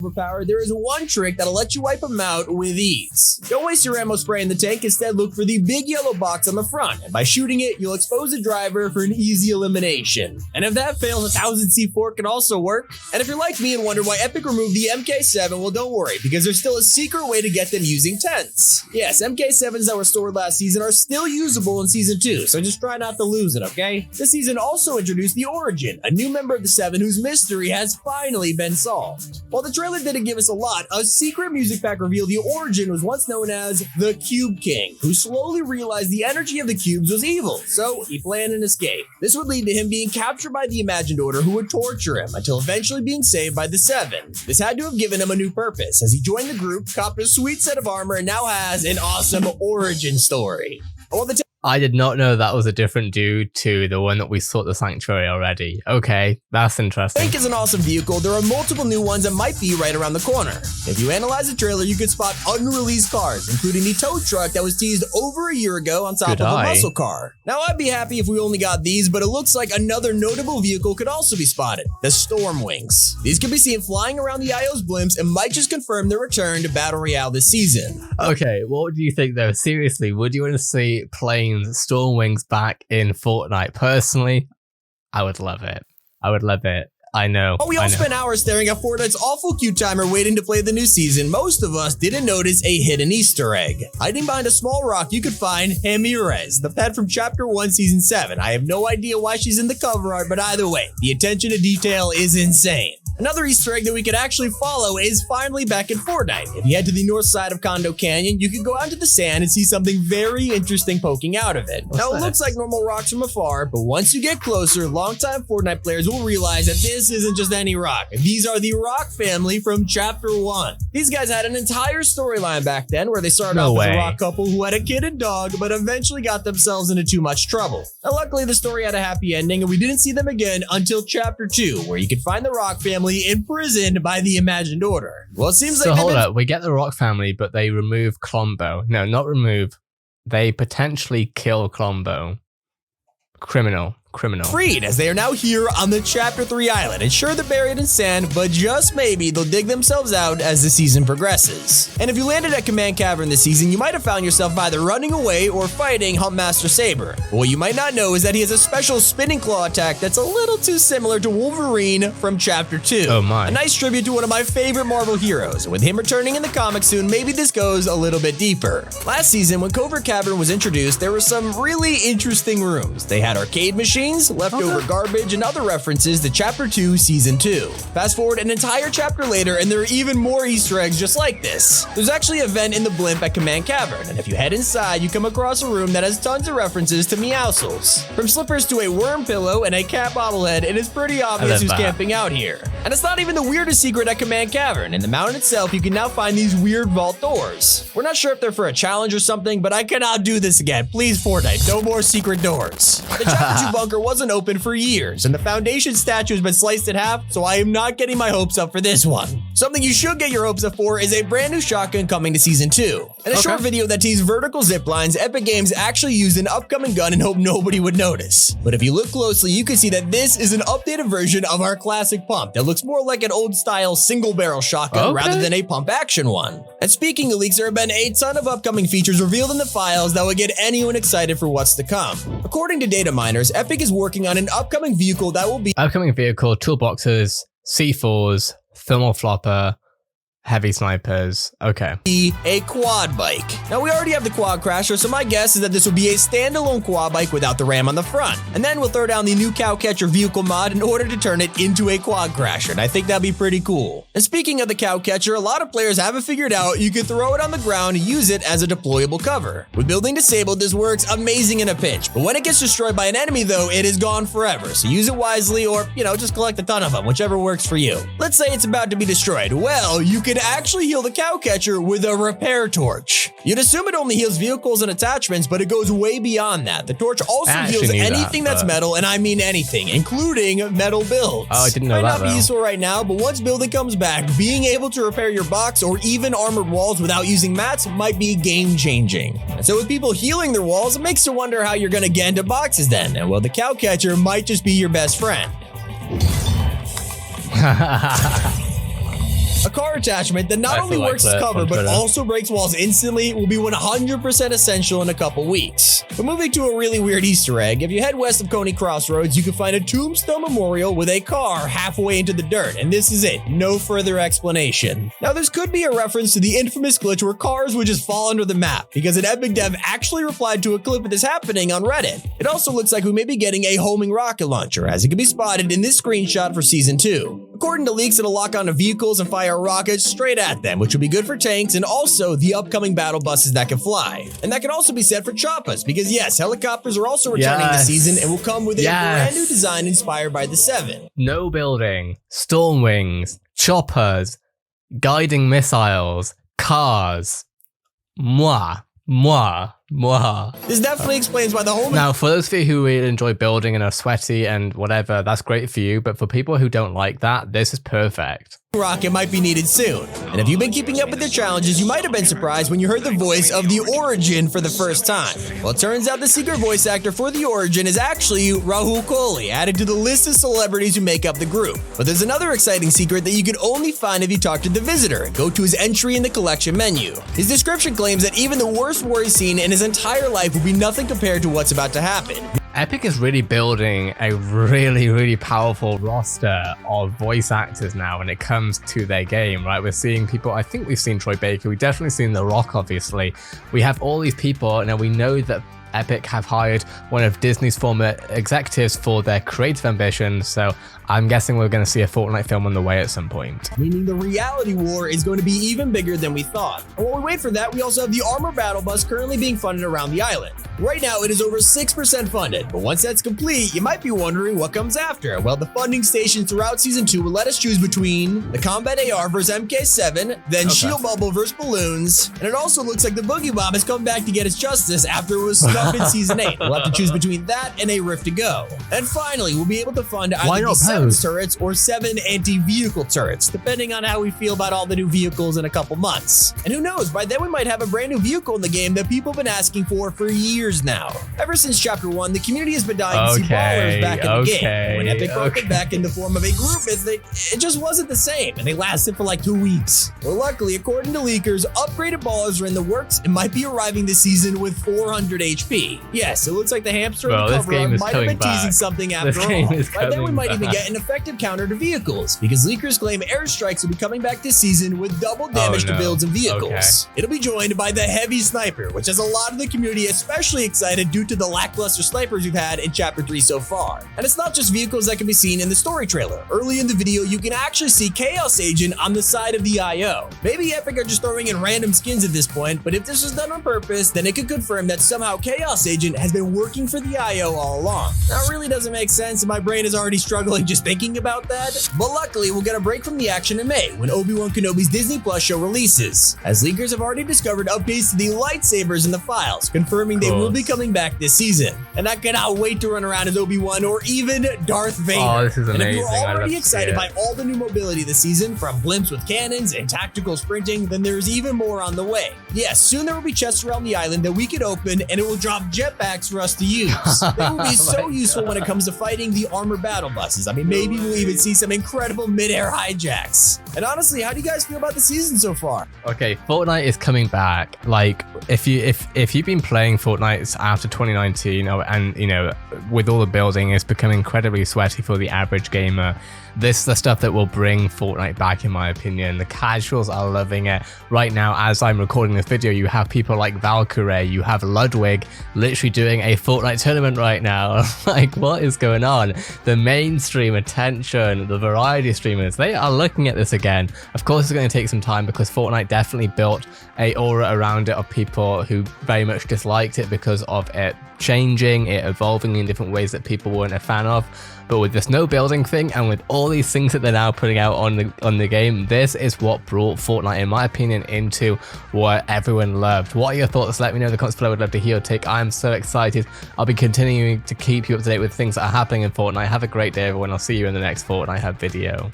overpowered, there is one trick that'll let you wipe them out with ease. Don't waste your ammo spray in the tank, instead look for the big yellow box on the front, and by shooting it, you'll expose the driver for an easy elimination. And if that fails, a 1000 C4 can also work. And if you're like me and wonder why Epic removed the MK7, well, don't worry, because there's still a secret way to get them using tents. Yes, MK7s that were stored last season are still usable in Season 2, so just try not to lose it, okay? This season also introduced the Origin, a new member of the Seven whose mystery has finally been solved. While the trailer didn't give us a lot, a secret music pack revealed the Origin was once known as the Cube King, who slowly realized the energy of the cubes was evil, so he planned an escape. This would lead to him being captured by the Imagined Order, who would torture him until eventually being saved by the Seven. This had to have given him a new purpose, as he joined the group, copped a sweet set of armor, and now has an awesome origin story. While the I did not know that was a different dude to the one that we saw at the Sanctuary already. Okay, that's interesting. tank is an awesome vehicle. There are multiple new ones that might be right around the corner. If you analyze the trailer, you could spot unreleased cars, including the tow truck that was teased over a year ago on top of a muscle car. Now, I'd be happy if we only got these, but it looks like another notable vehicle could also be spotted, the Storm Wings. These can be seen flying around the IO's blimps and might just confirm their return to Battle Royale this season. Okay, what do you think though? Seriously, would you want to see planes Storm Wings back in Fortnite? Personally, I would love it. I would love it. I know. While we all spent hours staring at Fortnite's awful queue timer waiting to play the new season, most of us didn't notice a hidden Easter egg. Hiding behind a small rock, you could find Ramirez, the pet from Chapter 1, Season 7. I have no idea why she's in the cover art, but either way, the attention to detail is insane. Another Easter egg that we could actually follow is finally back in Fortnite. If you head to the north side of Condo Canyon, you can go out into the sand and see something very interesting poking out of it. Now, it looks like normal rocks from afar, but once you get closer, longtime Fortnite players will realize that this isn't just any rock. These are the Rock family from Chapter 1. These guys had an entire storyline back then where they started off as a rock couple who had a kid and dog, but eventually got themselves into too much trouble. Now, luckily, the story had a happy ending, and we didn't see them again until Chapter 2, where you could find the Rock family imprisoned by the Imagined Order. Well, it seems like hold up, we get the Rock family, but they remove Colombo. No, not remove. They potentially kill Colombo. Criminal. Freed, as they are now here on the Chapter 3 island. And sure, they're buried in sand, but just maybe they'll dig themselves out as the season progresses. And if you landed at Command Cavern this season, you might have found yourself either running away or fighting Huntmaster Saber. But what you might not know is that he has a special spinning claw attack that's a little too similar to Wolverine from Chapter 2. Oh my. A nice tribute to one of my favorite Marvel heroes. With him returning in the comics soon, maybe this goes a little bit deeper. Last season, when Covert Cavern was introduced, there were some really interesting rooms. They had arcade machines, leftover garbage, and other references to Chapter 2, Season 2. Fast forward an entire chapter later, and there are even more Easter eggs just like this. There's actually a vent in the blimp at Command Cavern, and if you head inside, you come across a room that has tons of references to Meowscles. From slippers to a worm pillow and a cat bobblehead, it is pretty obvious who's camping out here. And it's not even the weirdest secret at Command Cavern. In the mountain itself, you can now find these weird vault doors. We're not sure if they're for a challenge or something, but I cannot do this again. Please, Fortnite, no more secret doors. The Chapter 2 bunker wasn't open for years, and the foundation statue has been sliced in half, so I am not getting my hopes up for this one. Something you should get your hopes up for is a brand new shotgun coming to Season 2. In a short video that teased vertical zip lines, Epic Games actually used an upcoming gun and hoped nobody would notice. But if you look closely, you can see that this is an updated version of our classic pump that looks more like an old-style single-barrel shotgun rather than a pump-action one. And speaking of leaks, there have been a ton of upcoming features revealed in the files that would get anyone excited for what's to come. According to data miners, Epic is working on an upcoming vehicle that will be toolboxes, C4s, thermal flopper, heavy snipers. Okay. A quad bike. Now, we already have the quad crasher, so my guess is that this will be a standalone quad bike without the ram on the front. And then we'll throw down the new Cowcatcher vehicle mod in order to turn it into a quad crasher, and I think that'd be pretty cool. And speaking of the Cowcatcher, a lot of players haven't figured out you can throw it on the ground and use it as a deployable cover. With building disabled, this works amazing in a pinch, but when it gets destroyed by an enemy though, it is gone forever, so use it wisely or, just collect a ton of them, whichever works for you. Let's say it's about to be destroyed. Well, you can actually heal the Cowcatcher with a repair torch. You'd assume it only heals vehicles and attachments, but it goes way beyond that. The torch also heals anything that's metal, and I mean anything, including metal builds. Oh, I didn't know that. Might not be useful right now, but once building comes back, being able to repair your box or even armored walls without using mats might be game-changing. And so with people healing their walls, it makes you wonder how you're gonna get into boxes then. And well, the Cowcatcher might just be your best friend. A car attachment that not only works as cover, but also breaks walls instantly will be 100% essential in a couple weeks. But moving to a really weird Easter egg, if you head west of Coney Crossroads, you can find a tombstone memorial with a car halfway into the dirt, and this is it. No further explanation. Now, this could be a reference to the infamous glitch where cars would just fall under the map, because an Epic dev actually replied to a clip of this happening on Reddit. It also looks like we may be getting a homing rocket launcher, as it can be spotted in this screenshot for Season 2. According to leaks, it'll lock onto vehicles and fire rockets straight at them, which will be good for tanks and also the upcoming battle buses that can fly. And that can also be said for choppas, because yes, helicopters are also returning this season and will come with a brand new design inspired by the 7. No building, storm wings, choppers, guiding missiles, cars. Mwah. This definitely explains why the whole— Now, for those of you who really enjoy building and are sweaty and whatever, that's great for you. But for people who don't like that, this is perfect. Rocket might be needed soon. And if you've been keeping up with their challenges, you might have been surprised when you heard the voice of the Origin for the first time. Well, it turns out the secret voice actor for the Origin is actually Rahul Kohli, added to the list of celebrities who make up the group. But there's another exciting secret that you can only find if you talk to the visitor and go to his entry in the collection menu. His description claims that even the worst war he's seen in his entire life will be nothing compared to what's about to happen. Epic is really building a really powerful roster of voice actors now when it comes to their game, right? We're seeing people, I think we've seen Troy Baker, we've definitely seen The Rock, obviously. We have all these people, and we know that Epic have hired one of Disney's former executives for their creative ambitions, so I'm guessing we're going to see a Fortnite film on the way at some point. Meaning the reality war is going to be even bigger than we thought. And while we wait for that, we also have the Armor Battle Bus currently being funded around the island. Right now, it is over 6% funded, but once that's complete, you might be wondering what comes after. Well, the funding stations throughout Season 2 will let us choose between the Combat AR versus MK7, then Shield Bubble versus Balloons, and it also looks like the Boogie Bomb has come back to get its justice after it was snubbed in Season 8. We'll have to choose between that and a Rift to Go. And finally, we'll be able to fund either the 7 turrets or 7 anti-vehicle turrets, depending on how we feel about all the new vehicles in a couple months. And who knows, by then we might have a brand new vehicle in the game that people have been asking for years now. Ever since Chapter 1, the community has been dying to see ballers back in the game. And when Epic brought them back in the form of a group mythic, it just wasn't the same, and they lasted for like 2 weeks. Well, luckily, according to leakers, upgraded ballers are in the works and might be arriving this season with 400 HP. Yes, it looks like the hamster in the cover art might have been teasing something after all. By then we might even get an effective counter to vehicles, because leakers claim airstrikes will be coming back this season with double damage to builds and vehicles. It'll be joined by the heavy sniper, which has a lot of the community especially excited due to the lackluster snipers we've had in Chapter 3 so far. And it's not just vehicles that can be seen in the story trailer. Early in the video, you can actually see Chaos Agent on the side of the IO. Maybe Epic are just throwing in random skins at this point, but if this was done on purpose, then it could confirm that somehow Chaos Agent has been working for the IO all along. That really doesn't make sense, and my brain is already struggling just thinking about that. But luckily, we'll get a break from the action in May when Obi-Wan Kenobi's Disney Plus show releases, as leakers have already discovered updates to the lightsabers in the files, confirming they will be coming back this season. And I cannot wait to run around as Obi-Wan or even Darth Vader. Oh, this is amazing. And if you're already excited by all the new mobility this season, from blimps with cannons and tactical sprinting, then there's even more on the way. Yes, soon there will be chests around the island that we can open, and it will drop jetpacks for us to use. They will be so useful when it comes to fighting the armor battle buses. I mean, maybe we'll even see some incredible mid-air hijacks. And honestly, how do you guys feel about the season so far? Okay, Fortnite is coming back. Like, if you've been playing Fortnite after 2019, and you know, with all the building, it's become incredibly sweaty for the average gamer. This is the stuff that will bring Fortnite back, in my opinion. The casuals are loving it. Right now, as I'm recording this video, you have people like Valkyrie, you have Ludwig literally doing a Fortnite tournament right now. Like, what is going on? The mainstream attention, the variety streamers, they are looking at this again. Of course, it's going to take some time because Fortnite definitely built a aura around it of people who very much disliked it because of it changing, it evolving in different ways that people weren't a fan of. But with this no building thing and with all these things that they're now putting out on the game, this is what brought Fortnite, in my opinion, into what everyone loved. What are your thoughts? Let me know in the comments below. I would love to hear your take. I'm so excited. I'll be continuing to keep you up to date with things that are happening in Fortnite. Have a great day, everyone. I'll see you in the next Fortnite Hub video.